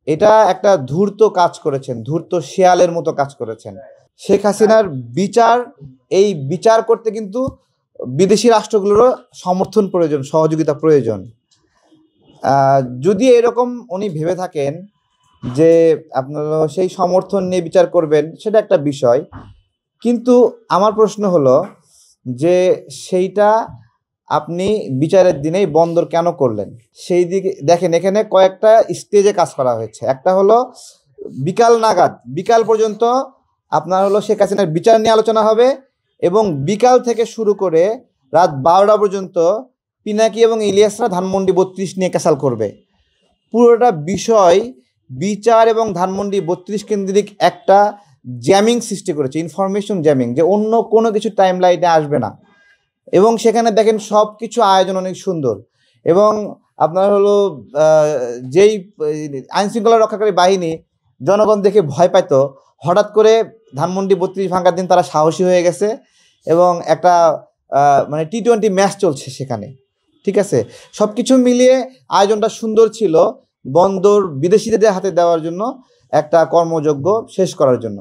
এটা একটা ধূর্ত কাজ করেছেন, ধূর্ত শেয়ালের মতো কাজ করেছেন। শেখ হাসিনার বিচার, এই বিচার করতে কিন্তু বিদেশি রাষ্ট্রগুলোরও সমর্থন প্রয়োজন, সহযোগিতা প্রয়োজন। যদি এরকম উনি ভেবে থাকেন যে আপনারা সেই সমর্থন নিয়ে বিচার করবেন, সেটা একটা বিষয়। কিন্তু আমার প্রশ্ন হলো যে সেইটা আপনি বিচারের দিনেই বন্দর কেন করলেন? সেই দিকে দেখেন, এখানে কয়েকটা স্টেজে কাজ করা হয়েছে। একটা হলো বিকাল পর্যন্ত আপনার হলো শেখ হাসিনার বিচার নিয়ে আলোচনা হবে, এবং বিকাল থেকে শুরু করে রাত 12টা পর্যন্ত পিনাকি এবং ইলিয়াসরা ধানমন্ডি 32 নিয়ে ক্যাসাল করবে। পুরোটা বিষয় বিচার এবং ধানমন্ডি 32 কেন্দ্রিক একটা জ্যামিং সৃষ্টি করেছে, ইনফরমেশন জ্যামিং, যে অন্য কোনো কিছু টাইম লাইনে আসবে না। এবং সেখানে দেখেন সব কিছু আয়োজন অনেক সুন্দর, এবং আপনার হলো যেই আইনশৃঙ্খলা রক্ষাকারী বাহিনী জনগণ দেখে ভয় পাইত, হঠাৎ করে ধানমন্ডি 32 ভাঙার দিন তারা সাহসী হয়ে গেছে, এবং একটা মানে টি-20 ম্যাচ চলছে সেখানে। ঠিক আছে, সব কিছু মিলিয়ে আয়োজনটা সুন্দর ছিল, বন্দর বিদেশিদের হাতে দেওয়ার জন্য, একটা কর্মযজ্ঞ শেষ করার জন্য।